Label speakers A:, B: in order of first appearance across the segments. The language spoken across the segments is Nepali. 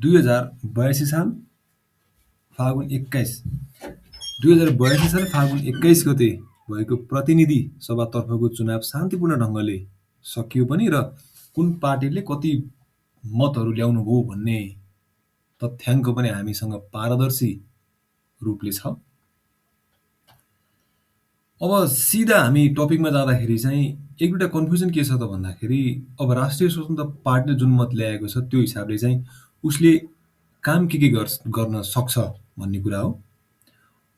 A: 2082 साल फागुन 21 2082 साल फागुन 21 गते भएको प्रतिनिधि सभातर्फको चुनाव शान्तिपूर्ण ढङ्गले सकियो पनि र कुन पार्टीले कति मतहरू ल्याउनु भयो भन्ने तथ्याङ्क पनि हामीसँग पारदर्शी रूपले छ। अब सिधा हामी टपिकमा जाँदाखेरि चाहिँ एक दुईटा कन्फ्युजन के छ त भन्दाखेरि अब राष्ट्रिय स्वतन्त्र पार्टीले जुन मत ल्याएको छ त्यो हिसाबले चाहिँ उसले काम के गर्न सक्छ भन्ने कुरा हो।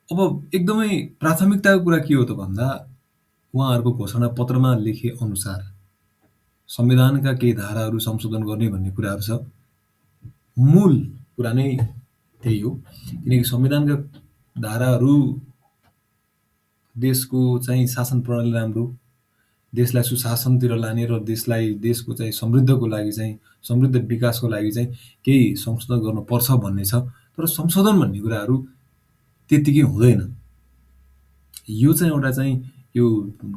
A: अब एकदमै प्राथमिकताको कुरा के हो त भन्दा उहाँहरूको घोषणा पत्रमा लेखे अनुसार संविधानका केही धाराहरू संशोधन गर्ने भन्ने कुराहरू छ। मूल कुरा नै त्यही हो, किनकि संविधानका धाराहरू देशको चाहिँ शासन प्रणाली राम्रो, देशलाई सुशासनतिर लाने र देशको चाहिँ समृद्धको लागि चाहिँ समृद्ध विकासको लागि चाहिँ केही संशोधन गर्नुपर्छ भन्ने छ। तर संशोधन भन्ने कुराहरू त्यत्तिकै हुँदैन। यो चाहिँ एउटा चाहिँ यो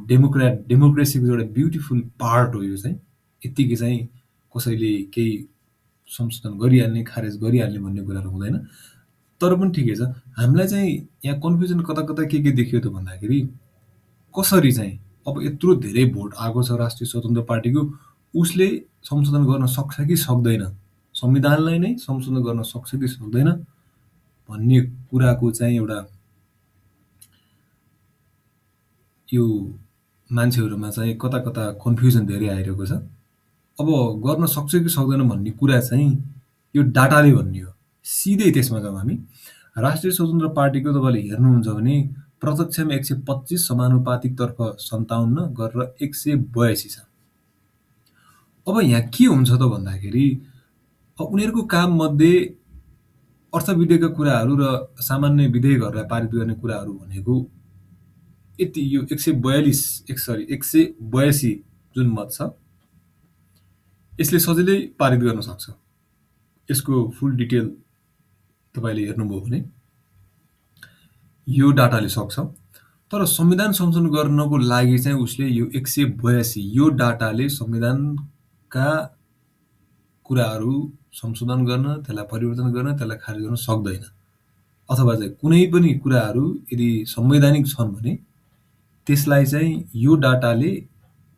A: डेमोक्रेसीको एउटा ब्युटिफुल पार्ट हो। यो चाहिँ यत्तिकै चाहिँ कसैले केही संशोधन गरिहाल्ने खारेज गरिहाल्ने भन्ने कुराहरू हुँदैन। तर पनि ठिकै छ। हामीलाई चाहिँ यहाँ कन्फ्युजन कता कता के देखियो त भन्दाखेरि कसरी चाहिँ अब यत्रो धेरै भोट आएको छ राष्ट्रिय स्वतन्त्र पार्टीको, उसले संशोधन गर्न सक्छ कि सक्दैन, संविधानलाई नै संशोधन गर्न सक्छ कि सक्दैन भन्ने कुराको चाहिँ एउटा यो मान्छेहरूमा चाहिँ कता कता कन्फ्युजन धेरै आइरहेको छ। अब गर्न सक्छ कि सक्दैन भन्ने कुरा चाहिँ यो डाटाले भन्ने हो। सिधै त्यसमा जाउँ हामी। राष्ट्रिय स्वतन्त्र पार्टीको तपाईँले हेर्नुहुन्छ भने प्रत्यक्षमा 125, समानुपातिकतर्फ 57 गरेर 182 छ। अब यहाँ के हुन्छ त भन्दाखेरि उनीहरूको काम मध्ये अर्थविधेयकका कुराहरू र सामान्य विधेयकहरूलाई पारित गर्ने कुराहरू भनेको यति यो 182 जुन मत छ यसले सजिलै पारित गर्न सक्छ। यसको फुल डिटेल तपाईले हेर्नुभयो भने यो डाटाले सक्छ। तर संविधान संशोधन गर्नको लागि चाहिँ उसले यो 182 यो डाटाले संविधानका कुराहरू संशोधन गर्न, त्यसलाई परिवर्तन गर्न, त्यसलाई खारेज गर्न सक्दैन। अथवा चाहिँ कुनै पनि कुराहरू यदि संवैधानिक छन् भने त्यसलाई चाहिँ यो डाटाले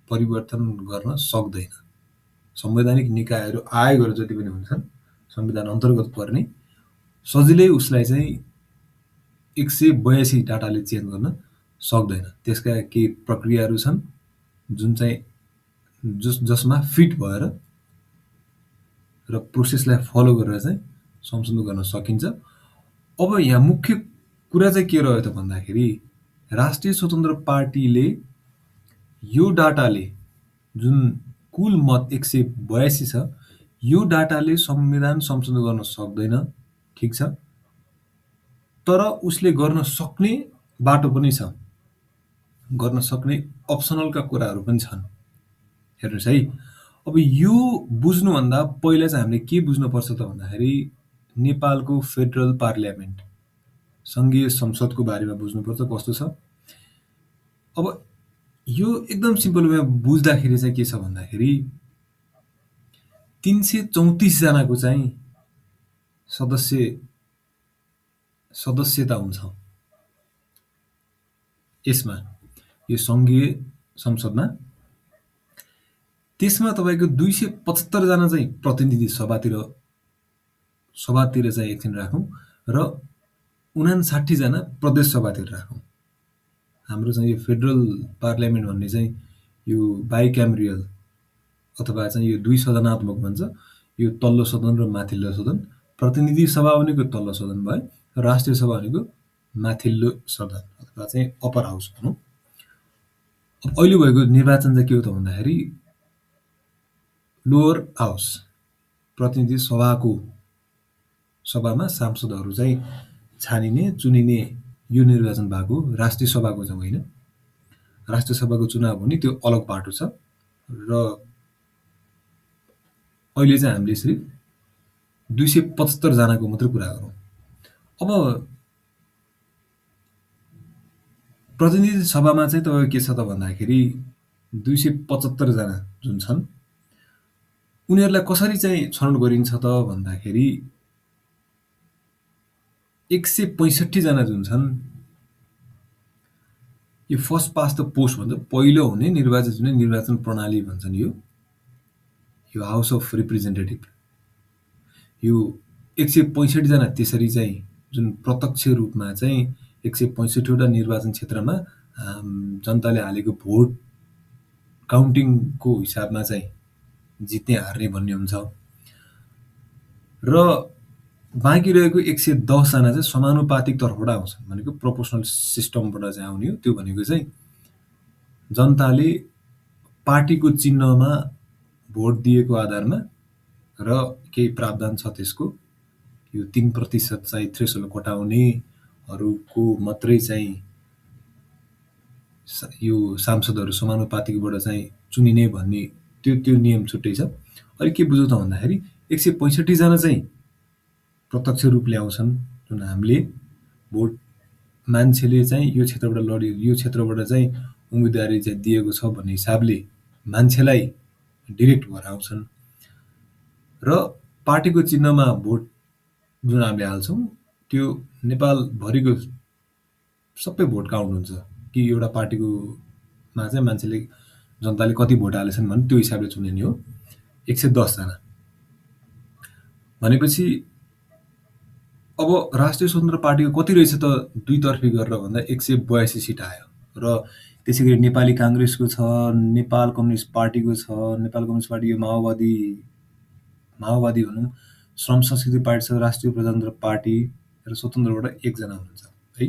A: परिवर्तन गर्न सक्दैन। संवैधानिक निकायहरू आयोगहरू जति पनि हुन्छन् संविधान अन्तर्गत पर्ने, सजिलै उसलाई चाहिँ 182 डाटाले चेन्ज गर्न सक्दैन। त्यसका केही प्रक्रियाहरू छन् जुन चाहिँ जसमा फिट भएर र प्रोसेसलाई फलो गरेर चाहिँ संशोधन गर्न सकिन्छ। अब यहाँ मुख्य कुरा चाहिँ के रह्यो त भन्दाखेरि राष्ट्रिय स्वतन्त्र पार्टीले यो डाटाले जुन कुल मत 182 छ यो डाटाले संविधान संशोधन गर्न सक्दैन, ठिक छ। तर उसले गर्न सक्ने बाटो पनि छ, गर्न सक्ने अप्सनलका कुराहरू पनि छन्। हेर्नुस् है, अब यो बुझ्नुभन्दा पहिला चाहिँ हामीले के बुझ्नुपर्छ त भन्दाखेरि नेपालको फेडरल पार्लियामेन्ट संघीय संसदको बारेमा बुझ्नुपर्छ कस्तो छ। अब यो एकदम सिम्पल वेमा बुझ्दाखेरि चाहिँ के छ भन्दाखेरि 334 जनाको चाहिँ सदस्यता हुन्छ यसमा, यो संघीय संसदमा। त्यसमा तपाईको 275 जना चाहिँ प्रतिनिधि सभातिर चाहिँ एकछिन राखौं र 59 जना प्रदेश सभातिर राखौं। हाम्रो चाहिँ यो फेडरल पार्लियामेन्ट भन्ने चाहिँ यो बाइक्यामेरियल अथवा चाहिँ यो दुई सदनात्मक भन्छ। यो तल्लो सदन र माथिल्लो सदन। प्रतिनिधि सभा भनेको तल्लो सदन भयो, राष्ट्रिय सभा भनेको माथिल्लो सदन अथवा चाहिँ अपर हाउस भनौं। अब अहिले भएको निर्वाचन चाहिँ के हो त भन्दाखेरि लोअर हाउस प्रतिनिधि सभामा सांसदहरू चाहिँ छानिने चुनिने यो निर्वाचन भएको राष्ट्रिय सभाको चाहिँ होइन। राष्ट्रिय सभाको चुनाव हुने त्यो अलग बाटो छ र अहिले चाहिँ हामीले सिर्फ 275 जनाको मात्र कुरा गरौँ। अब प्रतिनिधि सभामा चाहिँ तपाईको के छ त भन्दाखेरि 275 जना जुन छन् उनीहरूलाई कसरी चाहिँ छनौट गरिन्छ त भन्दाखेरि 165 जना जुन छन् यो फर्स्ट पास्ट द पोस्ट भन्छ, पहिलो हुने निर्वाचित हुने निर्वाचन प्रणाली भन्छन् यो हाउस अफ रिप्रेजेन्टेटिभ। यो 165 जना त्यसरी चाहिँ जुन प्रत्यक्ष रूपमा चाहिँ 165 वटा निर्वाचन क्षेत्रमा जनताले हालेको भोट काउन्टिङको हिसाबमा चाहिँ जित्ने हार्ने भन्ने हुन्छ र बाँकी रहेको 110 जना चाहिँ समानुपातिक तर्फबाट आउँछन्, भनेको प्रोपोर्सनल सिस्टमबाट चाहिँ आउने हो। त्यो भनेको चाहिँ जनताले पार्टीको चिन्हमा भोट दिएको आधारमा र केही प्रावधान छ त्यसको, यो 3% चाहिँ थ्रेसोल्ड कोटाउनेहरूको मात्रै चाहिँ यो सांसदहरू समानुपातिकबाट चाहिँ चुनिने भन्ने त्यो नियम छुट्टै छ। अहिले के बुझौँ त भन्दाखेरि 165 जना चाहिँ प्रत्यक्ष रूपले आउँछन्, जुन हामीले भोट मान्छेले चाहिँ यो क्षेत्रबाट लड्यो, यो क्षेत्रबाट चाहिँ उम्मेदवारी चाहिँ दिएको छ भन्ने हिसाबले मान्छेलाई डिरेक्ट भएर आउँछन् र पार्टीको चिन्हमा भोट जुन हामीले हाल्छौँ त्यो नेपालभरिको सबै भोट काउन्ट हुन्छ कि एउटा पार्टीकोमा चाहिँ मान्छेले जनताले कति भोट हालेछन् भने त्यो हिसाबले चुनिने हो। 110 जना भनेपछि अब राष्ट्रिय स्वतन्त्र पार्टीको कति रहेछ त दुईतर्फी गरेर भन्दा 182 सिट आयो र त्यसै गरी नेपाली काङ्ग्रेसको छ, नेपाल कम्युनिस्ट पार्टीको छ, नेपाल कम्युनिस्ट पार्टी यो माओवादी भनौँ, श्रम संस्कृति पार्टी छ, राष्ट्रिय प्रजातन्त्र पार्टी र स्वतन्त्रबाट 1 जना हुनुहुन्छ है।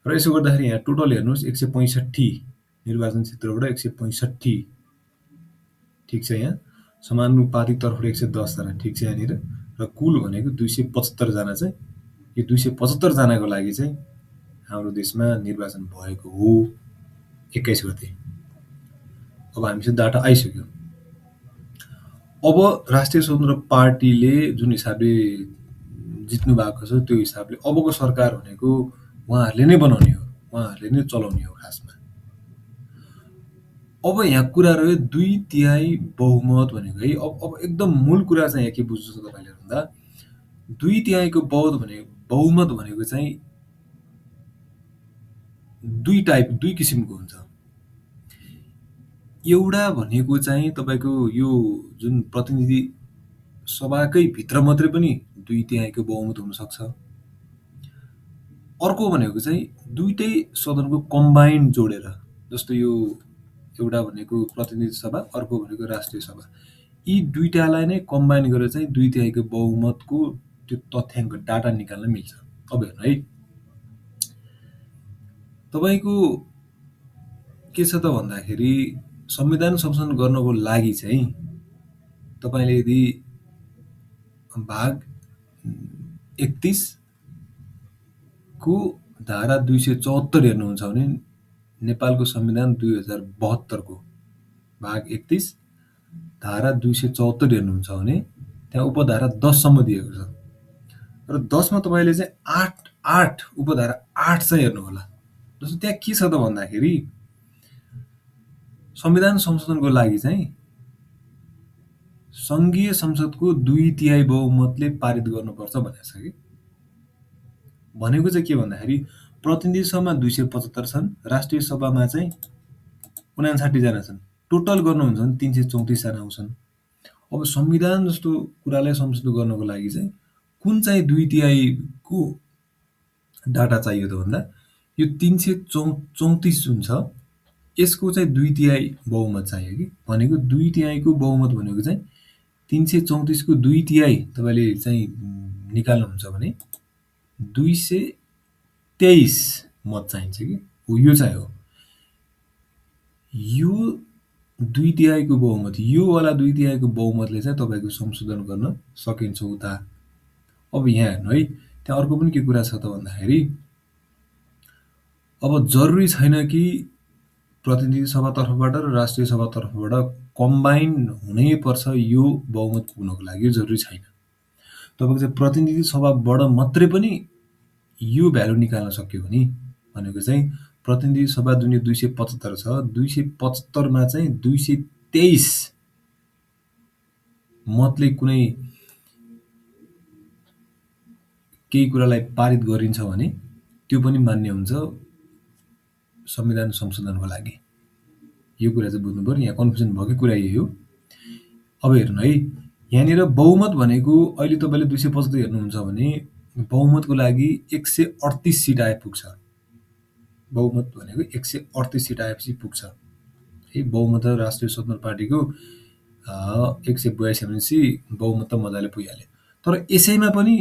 A: र यसो गर्दाखेरि यहाँ टोटल हेर्नुहोस् 165 निर्वाचन क्षेत्रबाट 165 ठिक छ, यहाँ समानुपातिक तर्फबाट 110 जना ठिक छ यहाँनिर, र कुल भनेको 275 जना चाहिँ यो 275 जनाको लागि चाहिँ हाम्रो देशमा निर्वाचन भएको हो 21 गते। अब हामीसँग डाटा आइसक्यो। अब राष्ट्रिय स्वतन्त्र पार्टीले जुन हिसाबले जित्नु भएको छ त्यो हिसाबले अबको सरकार भनेको उहाँहरूले नै बनाउने हो, उहाँहरूले नै चलाउने हो खासमा। अब यहाँ कुरा रह्यो 2/3 बहुमत भनेको है। अब एकदम मूल कुरा चाहिँ यहाँ के बुझ्नु छ तपाईँले भन्दा 2/3 को बहुमत भनेको चाहिँ दुई किसिमको हुन्छ। एउटा भनेको चाहिँ तपाईँको यो जुन प्रतिनिधि सभाकै भित्र मात्रै पनि 2/3 को बहुमत हुनसक्छ। अर्को भनेको चाहिँ दुईटै सदनको कम्बाइन्ड जोडेर, जस्तो यो एउटा भनेको प्रतिनिधि सभा, अर्को भनेको राष्ट्रिय सभा, यी दुईटालाई नै कम्बाइन गरेर चाहिँ 2/3 को बहुमतको त्यो तथ्याङ्क डाटा निकाल्न मिल्छ। अब हेर्नु है, तपाईँको के छ त भन्दाखेरि संविधान संशोधन गर्नको लागि चाहिँ तपाईँले यदि भाग 31 को धारा 274 हेर्नुहुन्छ भने नेपालको संविधान 2072 को भाग 31 धारा 274 हेर्नुहुन्छ भने त्यहाँ उपधारा 10 सम्म दिएको छ र 10 मा तपाईँले चाहिँ 8 उपधारा 8 चाहिँ हेर्नु होला। जस्तो त्यहाँ के छ त भन्दाखेरि संविधान संशोधनको लागि चाहिँ सङ्घीय संसदको 2/3 बहुमतले पारित गर्नुपर्छ भनेको छ कि। भनेको चाहिँ के भन्दाखेरि प्रतिनिधि सभामा 275 छन्, राष्ट्रिय सभामा चाहिँ 59 जना छन्, टोटल गर्नुहुन्छ भने 334 जना आउँछन्। अब संविधान जस्तो कुरालाई संशोधन गर्नको लागि चाहिँ कुन चाहिँ 2/3 को डाटा चाहियो त भन्दा यो 334 जुन छ यसको चाहिँ 2/3 बहुमत चाहियो कि। भनेको 2/3 को बहुमत भनेको चाहिँ 334 को 2/3 तपाईँले चाहिँ निकाल्नुहुन्छ भने 223 मत चाहिन्छ कि। हो, यो चाहिँ हो यो 2/3 को बहुमत, यो वाला 2/3 को बहुमतले चाहिँ तपाईँको संशोधन गर्न सकिन्छ उता। अब यहाँ हेर्नु है, त्यहाँ अर्को पनि के कुरा छ त भन्दाखेरि अब जरुरी छैन कि प्रतिनिधि सभा तर्फबाट र राष्ट्रिय सभा तर्फबाट कम्बाइन हुनै पर्छ यो बहुमत पुग्नको लागि, जरुरी छैन। तपाईँको चाहिँ प्रतिनिधि सभाबाट मात्रै पनि यो भ्यालु निकाल्न सक्यो भने भनेको चाहिँ प्रतिनिधि सभा जुन 275 छ, 275 मा चाहिँ 223 मतले कुनै केही कुरालाई पारित गरिन्छ भने त्यो पनि मान्य हुन्छ संविधान संशोधनको लागि। यो कुरा चाहिँ बुझ्नु पर्यो। यहाँ कन्फ्युजन भएकै कुरा यही हो। अब हेर्नु है, यहाँनिर बहुमत भनेको अहिले तपाईँले 275 हेर्नुहुन्छ भने बहुमतको लागि 138 सिट आइपुग्छ। बहुमत भनेको 138 सिट आएपछि पुग्छ है। बहुमत राष्ट्रिय स्वतन्त्र पार्टीको 182 भनेपछि बहुमत त मजाले पुगिहाल्यो। तर यसैमा पनि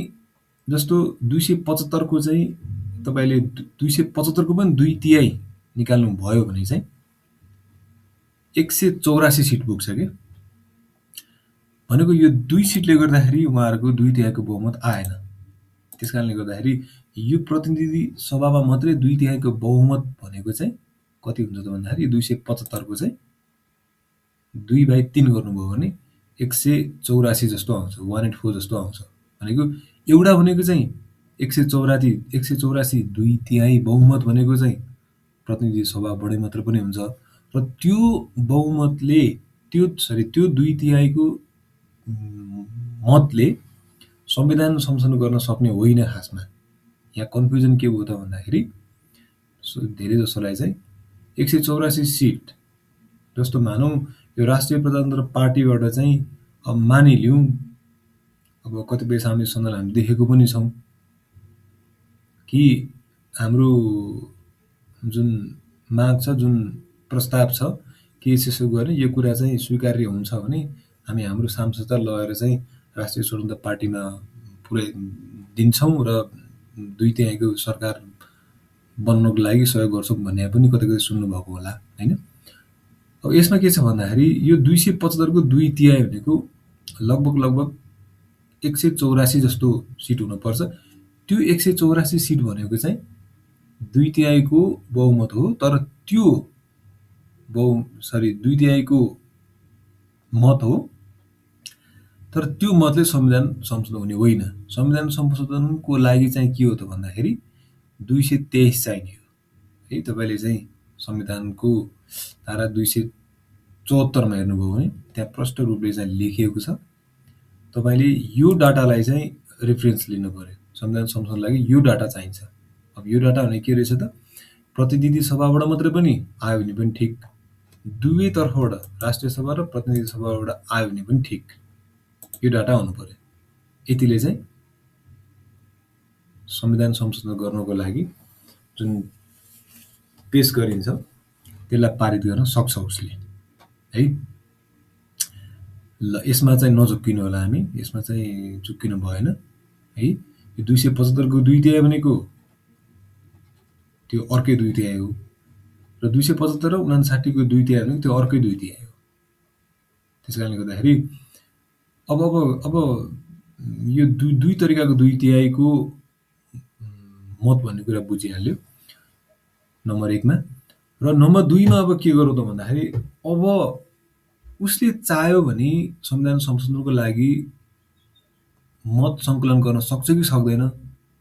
A: जस्तो 275 को चाहिँ तपाईँले 275 को पनि 2/3 निकाल्नु भयो भने चाहिँ 184 सिट पुग्छ के। भनेको यो 2 सिटले गर्दाखेरि उहाँहरूको 2/3 को बहुमत आएन। त्यसकारणले गर्दाखेरि यो प्रतिनिधि सभामा मात्रै 2/3 को बहुमत भनेको चाहिँ कति हुन्छ त भन्दाखेरि 275 को चाहिँ 2/3 गर्नुभयो भने 184 जस्तो आउँछ, 184 जस्तो आउँछ। भनेको एउटा भनेको चाहिँ 184 2/3 बहुमत भनेको चाहिँ प्रतिनिधि सभाबाटै मात्र पनि हुन्छ र त्यो बहुमतले त्यो 2/3 को मतले संविधान संशोधन गर्न सक्ने होइन। खासमा यहाँ कन्फ्युजन के भयो त भन्दाखेरि धेरै जसोलाई चाहिँ 184 सिट जस्तो मानौँ यो राष्ट्रिय प्रजातन्त्र पार्टीबाट चाहिँ अब मानिलिउँ, अब कतिपय सामाजिक सञ्जाल हामी देखेको पनि छौँ कि हाम्रो जुन माग छ, जुन प्रस्ताव छ कि यसो गर्ने यो कुरा चाहिँ स्वीकार्य हुन्छ भने हामी हाम्रो सांसदलाई लगेर चाहिँ राष्ट्रिय स्वतन्त्र पार्टीमा पुरै दिन्छौँ र 2/3 को सरकार बन्नको लागि सहयोग गर्छौँ भन्ने पनि कतै कतै सुन्नुभएको होला हैन। अब यसमा के छ भन्दाखेरि यो 275 को 2/3 भनेको लगभग 184 जस्तो सिट हुनुपर्छ। त्यो 184 सिट भनेको चाहिँ 2/3 को बहुमत हो। तर त्यो 2/3 को मत हो, तर त्यो मतले संविधान संशोधन हुने होइन। संविधान संशोधनको लागि चाहिँ के हो त भन्दाखेरि 223 चाहिने हो है। तपाईँले चाहिँ संविधानको धारा 274 मा हेर्नुभयो भने त्यहाँ प्रष्ट रूपले चाहिँ लेखिएको छ। तपाईँले यो डाटालाई चाहिँ रेफरेन्स लिनु पर्यो। संविधान संशोधनको लागि यो डाटा चाहिन्छ। अब यो डाटा भने के रहेछ त, प्रतिनिधि सभाबाट मात्रै पनि आयो भने पनि ठिक, दुवै तर्फबाट राष्ट्रिय सभा र प्रतिनिधि सभाबाट आयो भने पनि ठिक, यो डाटा आउनु पर्यो। यतिले चाहिँ संविधान संशोधन गर्नको लागि जुन पेश गरिन्छ त्यसलाई पारित गर्न सक्छ उसले है। ल यसमा चाहिँ नझुक्किनु होला, हामी यसमा चाहिँ चुक्किनु भएन है। यो 275 को 2/3 भनेको त्यो अर्कै 2/3 हो र 275 र 59 को 2/3 भनेको त्यो अर्कै 2/3 हो। त्यसकारणले गर्दाखेरि अब यो दुई तरिकाको 2/3 को मत भन्ने कुरा बुझिहाल्यो नम्बर 1 मा। र नम्बर 2 मा अब के गरौँ त भन्दाखेरि अब उसले चाह्यो भने संविधान संशोधनको लागि मत सङ्कलन गर्न सक्छ कि सक्दैन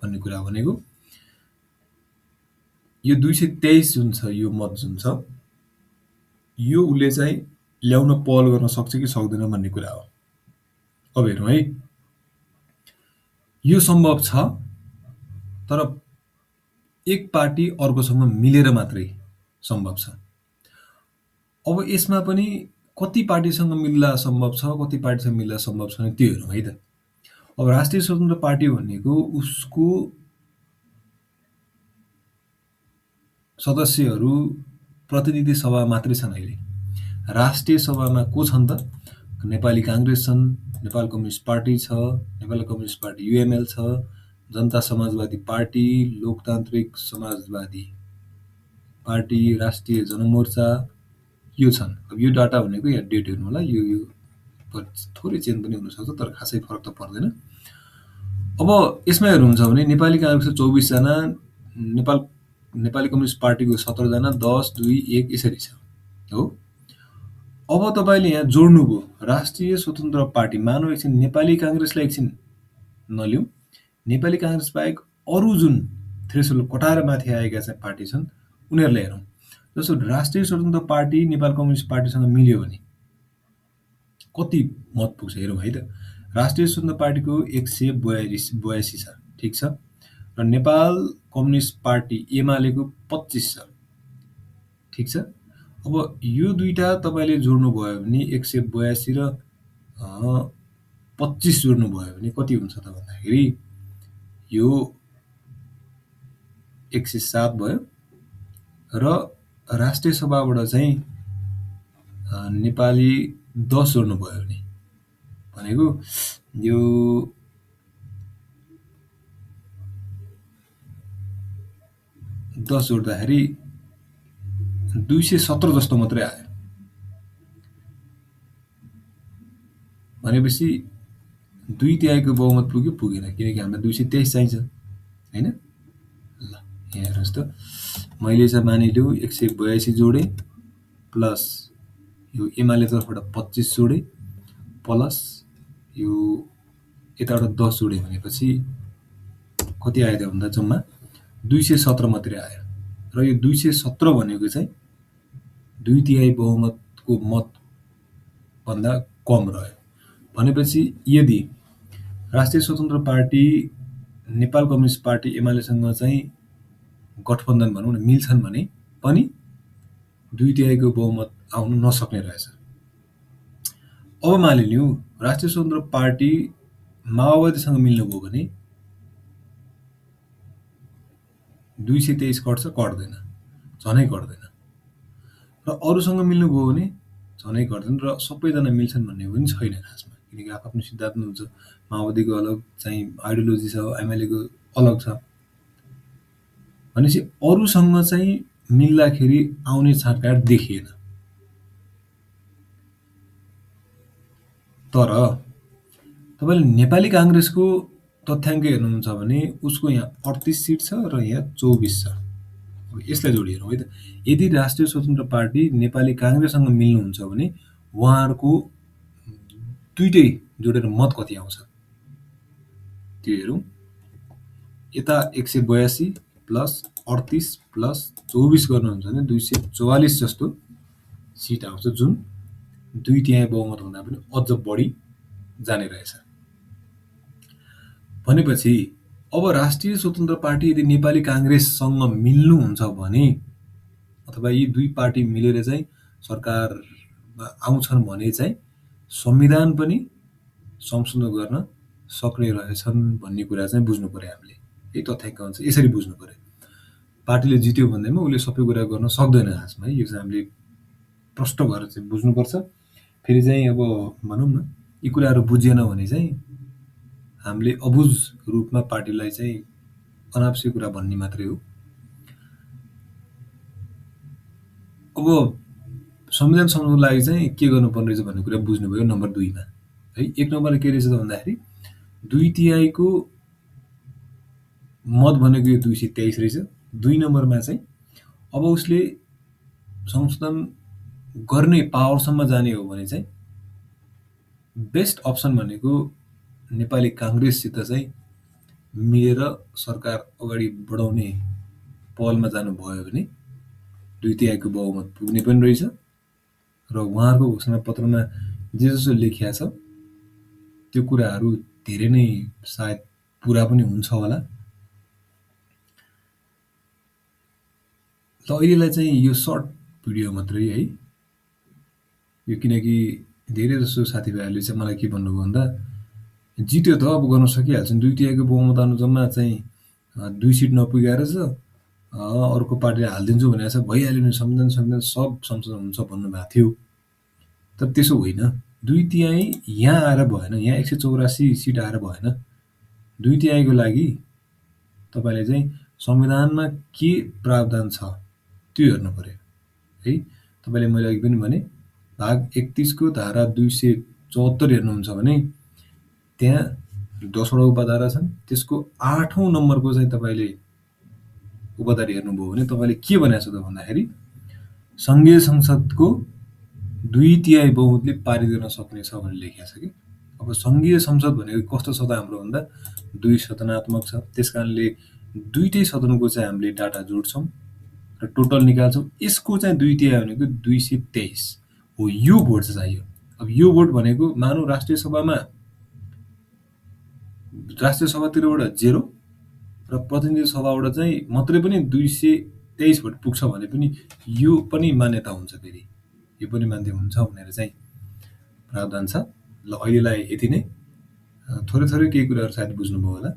A: भन्ने कुरा भनेको यो 223 जुन छ, यो मत जुन छ, यो उसले चाहिँ ल्याउन पहल गर्न सक्छ कि सक्दैन भन्ने कुरा हो। अब हेरौँ है, यो सम्भव छ तर एक पार्टी अर्कोसँग मिलेर मात्रै सम्भव छ। अब यसमा पनि कति पार्टीसँग मिल्दा सम्भव छ, कति पार्टीसँग मिल्दा सम्भव छैन त्यो हेरौँ है त। अब राष्ट्रिय स्वतन्त्र पार्टी भनेको उसको सदस्यहरू प्रतिनिधि सभा मात्रै छन्। अहिले राष्ट्रिय सभामा को छन् त, नेपाली काङ्ग्रेस छन्, नेपाल कम्युनिस्ट पार्टी छ, नेपाल कम्युनिस्ट पार्टी UML छ, जनता समाजवादी पार्टी, लोकतान्त्रिक समाजवादी पार्टी, राष्ट्रिय जनमोर्चा, यो छन्। अब यो डाटा भनेको यहाँ डेट हेर्नु होला, यो थोरै चेन्ज पनि हुनसक्छ तर खासै फरक त पर्दैन। अब यसमा हेर्नुहुन्छ भने नेपाली काङ्ग्रेसको 24 जना, नेपाली कम्युनिस्ट पार्टीको 17 जना, 10, 2, 1 यसरी छ हो। अब तपाईँले यहाँ जोड्नुभयो राष्ट्रिय स्वतन्त्र पार्टी, मानव एकछिन नेपाली काङ्ग्रेसलाई एकछिन नलिउँ, नेपाली काङ्ग्रेस बाहेक अरू जुन थ्रेसोल्ड कटाएर माथि आएका चाहिँ पार्टी छन् उनीहरूलाई हेरौँ। जस्तो राष्ट्रिय स्वतन्त्र पार्टी नेपाल कम्युनिस्ट पार्टीसँग मिल्यो भने कति मत पुग्छ हेरौँ है त। राष्ट्रिय स्वतन्त्र पार्टीको 182 छ, ठिक छ। र नेपाल कम्युनिस्ट पार्टी एमालेको 25 छ, ठिक छ। अब यो दुईटा तपाईँले जोड्नुभयो भने 182 र 25 जोड्नुभयो भने कति हुन्छ त भन्दाखेरि यो 107 भयो। र राष्ट्रिय सभाबाट चाहिँ नेपाली 10 जोड्नुभयो भने भनेको यो 10 जोड्दाखेरि 217 जस्तो मात्रै आयो। भनेपछि 2/3 बहुमत पुग्यो पुगेन, किनकि हामीलाई 223 चाहिन्छ होइन। ल यहाँ हेर्नुहोस् त, मैले चाहिँ मानिलिउँ 182 जोडेँ प्लस यो एमाले तर्फबाट 25 जोडेँ प्लस यो यताबाट 10 जोडेँ भनेपछि कति आयो त भन्दा जम्मा 217 मात्रै आयो। र यो 217 भनेको चाहिँ 2/3 बहुमतको मतभन्दा कम रह्यो। भनेपछि यदि राष्ट्रिय स्वतन्त्र पार्टी नेपाल कम्युनिस्ट पार्टी एमालेसँग चाहिँ गठबन्धन भनौँ न मिल्छन् भने पनि 2/3 बहुमत आउनु नसक्ने रहेछ। अब मानिलिउँ राष्ट्रिय स्वतन्त्र पार्टी माओवादीसँग मिल्नुभयो भने 223 कट्छ, कट्दैन, झनै कट्दैन। र अरूसँग मिल्नुभयो भने झनै घट्दैन। र सबैजना मिल्छन् भन्ने पनि छैन खासमा, किनकि आफ्नो सिद्धान्त हुन्छ। माओवादीको अलग चाहिँ आइडियोलोजी छ, एमएलएको अलग छ। भनेपछि अरूसँग चाहिँ मिल्दाखेरि आउने छाँटकाँट देखिएन। तर तपाईँले नेपाली काङ्ग्रेसको तथ्याङ्क हेर्नुहुन्छ भने उसको यहाँ 38 सिट छ र यहाँ 24 छ। अब यसलाई जोडिहेरौँ है त। यदि राष्ट्रिय स्वतन्त्र पार्टी नेपाली काङ्ग्रेससँग मिल्नुहुन्छ भने उहाँहरूको दुईटै जोडेर मत कति आउँछ त्यो हेरौँ। यता 182 प्लस 38 प्लस 24 गर्नुहुन्छ भने 244 जस्तो सिट आउँछ, जुन 2/3 बहुमत हुँदा पनि अझ बढी जाने रहेछ। भनेपछि अब राष्ट्रिय स्वतन्त्र पार्टी यदि नेपाली काङ्ग्रेससँग मिल्नुहुन्छ भने अथवा यी दुई पार्टी मिलेर चाहिँ सरकारमा आउँछन् भने चाहिँ संविधान पनि संशोधन गर्न सक्ने रहेछन् भन्ने कुरा चाहिँ बुझ्नु पर्यो हामीले। यही तथ्याङ्क हुन्छ, यसरी बुझ्नु पर्यो। पार्टीले जित्यो भन्दैमा उसले सबै कुरा गर्न सक्दैन खासमा है। यो चाहिँ हामीले प्रष्ट भएर चाहिँ बुझ्नुपर्छ। फेरि चाहिँ अब भनौँ न यी कुराहरू बुझिएन भने चाहिँ हामीले अबुझ रूपमा पार्टीलाई चाहिँ अनावश्यक कुरा भन्ने मात्रै हो। अब संविधान सम्झौताको लागि चाहिँ के गर्नुपर्ने रहेछ भन्ने कुरा बुझ्नुभयो नम्बर 2 मा है। 1 नम्बरमा के रहेछ त भन्दाखेरि 2/3 मत भनेको यो 223 रहेछ। 2 नम्बरमा चाहिँ अब उसले संशोधन गर्ने पावरसम्म जाने हो भने चाहिँ बेस्ट अप्सन भनेको नेपाली काङ्ग्रेससित चाहिँ मिलेर सरकार अगाडि बढाउने पहलमा जानुभयो भने 2/3 बहुमत पुग्ने पनि रहेछ। र उहाँहरूको घोषणापत्रमा जे जसो लेखिया छ त्यो कुराहरू धेरै नै सायद पुरा पनि हुन्छ होला। ल अहिलेलाई चाहिँ यो सर्ट भिडियो मात्रै है यो, किनकि धेरै जसो साथीभाइहरूले चाहिँ मलाई के भन्नुभयो भन्दा जित्यो त अब गर्न सकिहाल्छ, 2/3 बहुमत आउनु जम्मा चाहिँ 2 सिट नपुगेर छ, अर्को पार्टीले हालिदिन्छु भनेको छ, भइहाल्यो नि, संविधान सब संशोधन हुन्छ भन्नुभएको थियो। तर त्यसो होइन, 2/3 यहाँ आएर भएन, यहाँ 184 सिट आएर भएन। 2/3 लागि तपाईँले चाहिँ संविधानमा के प्रावधान छ त्यो हेर्नु पर्यो है। तपाईँले मैले अघि पनि भने भाग 31 को धारा 274 हेर्नुहुन्छ भने त्यहाँ 10 वटा उपधारा छन्। त्यसको 8औं नम्बरको चाहिँ तपाईँले उपधारा हेर्नुभयो भने तपाईँले के भनेको छ त भन्दाखेरि संघीय संसदको 2/3 बहुमतले पारित गर्न सक्ने छ भनेर लेखिएको छ कि। अब संघीय संसद भनेको कस्तो छ त हाम्रो भन्दा 2 सदनात्मक छ। त्यसकारणले दुईटै सदनको चाहिँ हामीले डाटा जोड्छौँ र टोटल निकाल्छौँ। यसको चाहिँ 2/3 भनेको 223 हो। यो भोट चाहिँ चाहियो। अब यो भोट भनेको मानौँ राष्ट्रिय सभातिरबाट 0 र प्रतिनिधि सभाबाट चाहिँ मात्रै पनि 223 भोट पुग्छ भने पनि यो पनि मान्यता हुन्छ फेरि यो पनि मान्य हुन्छ भनेर चाहिँ प्रावधान छ। ल अहिलेलाई यति नै। थोरै थोरै केही कुराहरू सायद बुझ्नुभयो होला।